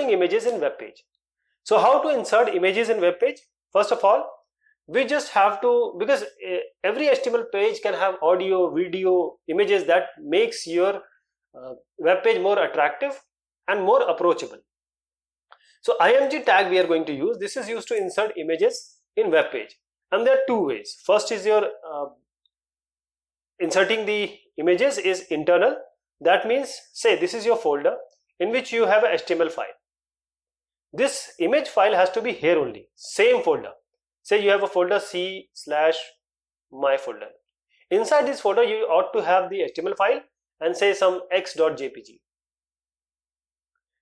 images in web page. So how to insert images in web page? First of all, we just have to, because every HTML page can have audio, video, images that makes your web page more attractive and more approachable. So img tag we are going to use. This is used to insert images in web page, and there are two ways. First is your inserting the images is internal. That means, say this is your folder in which you have a HTML file. This image file has to be here only, same folder. Say you have a folder C/my folder. Inside this folder you ought to have the HTML file and say some x.jpg.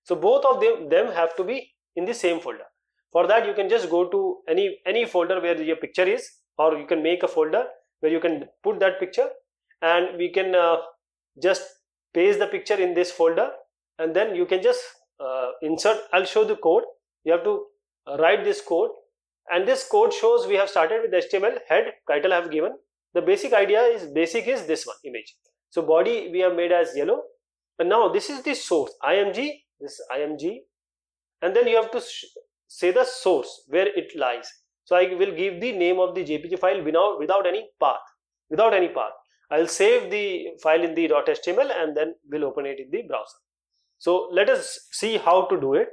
So both of them have to be in the same folder. For that you can just go to any folder where your picture is, or you can make a folder where you can put that picture, and we can just paste the picture in this folder, and then you can just insert. I'll show the code. You have to write this code, and this code shows we have started with HTML, head, title I have given. The basic idea is this one, image. So body we have made as yellow, and now this is the source, img, this img, and then you have to say the source where it lies. So I will give the name of the JPG file without any path. I'll save the file in the .html and then we'll open it in the browser. So let us see how to do it.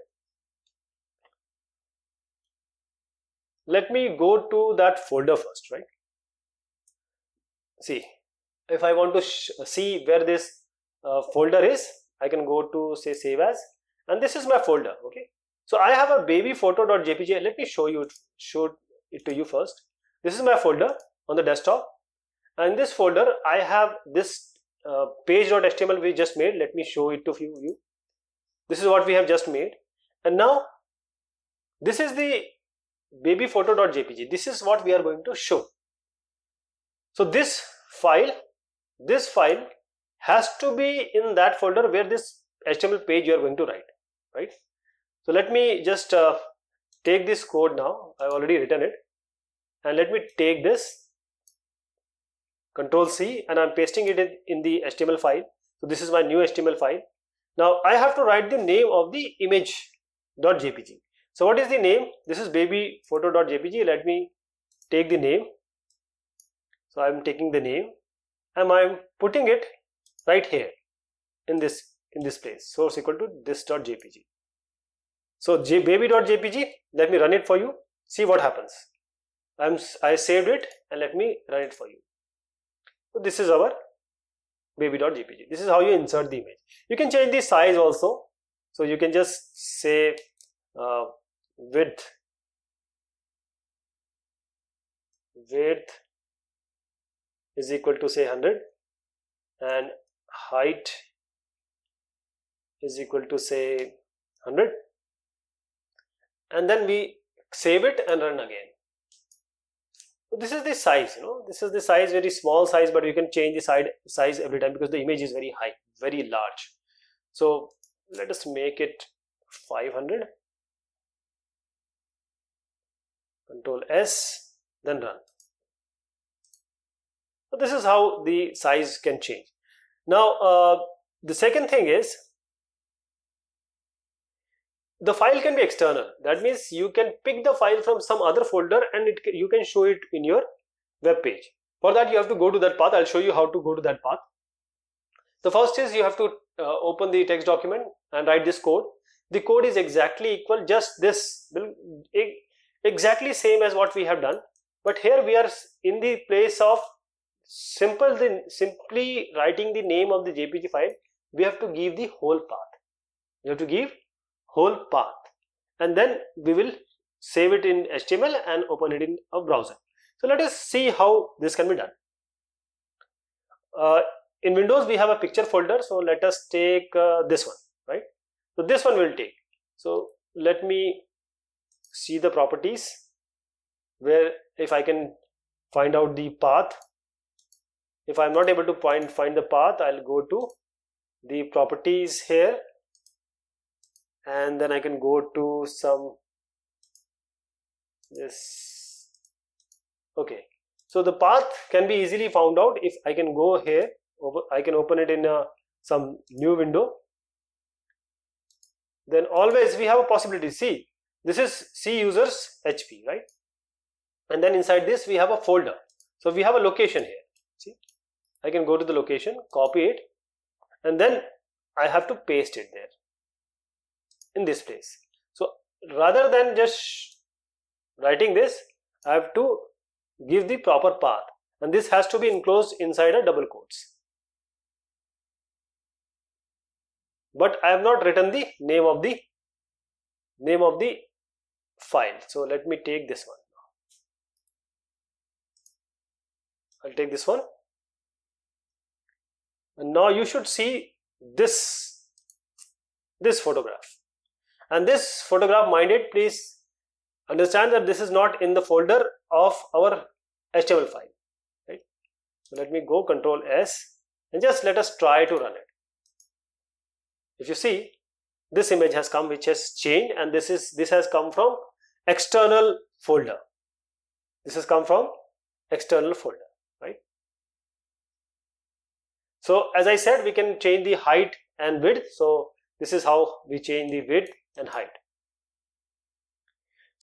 Let me go to that folder first, right? See, if I want to see where this folder is, I can go to, say, save as, and this is my folder. Okay, so I have a baby photo.jpg. Let me show it to you first. This is my folder on the desktop, and in this folder I have this page.html we just made. Let me show it to you. This is what we have just made, and now this is the baby photo.jpg. This is what we are going to show. So this file has to be in that folder where this HTML page you are going to write, right? So let me just take this code now. I've already written it, and let me take this, Control C, and I'm pasting it in the HTML file. So this is my new HTML file. Now I have to write the name of the image.jpg. So what is the name? This is baby photo.jpg. Let me take the name. So I'm taking the name and I'm putting it right here in this place. Source equal to this.jpg. So baby.jpg, let me run it for you. See what happens. I saved it, and let me run it for you. So this is our baby.jpg. This is how you insert the image. You can change the size also. So you can just say width is equal to, say, 100, and height is equal to, say, 100, and then we save it and run again. So this is the size, this is the size, very small size, but you can change the size every time because the image is very high, very large. So let us make it 500. Control S, then run. So this is how the size can change. Now the second thing is, the file can be external. That means you can pick the file from some other folder and you can show it in your web page. For that you have to go to that path. I'll show you how to go to that path. The first is you have to open the text document and write this code. The code is exactly equal, just this exactly same as what we have done, but here we are in the place of simply writing the name of the JPG file. We have to give the whole path. You have to give whole path, and then we will save it in HTML and open it in a browser. So let us see how this can be done. In Windows we have a picture folder, so let us take this one, right? So this one will take. So let me see the properties, where if I can find out the path. If I'm not able to find the path, I'll go to the properties here, and then I can go to this. Okay, so the path can be easily found out if I can go here. I can open it in some new window. then always we have a possibility. See, this is C users HP, right? And then inside this we have a folder. So we have a location here. See, I can go to the location, copy it, and then I have to paste it there in this place. So rather than just writing this, I have to give the proper path, and this has to be enclosed inside a double quotes. But I have not written the name of the file. So let me take this one. I'll take this one, and now you should see this photograph. And this photograph, minded, please understand that this is not in the folder of our HTML file, right? So let me go Control S and just let us try to run it. If you see, this image has come, which has changed, and this has come from external folder. This has come from external folder, right? So as I said, we can change the height and width. So this is how we change the width and height.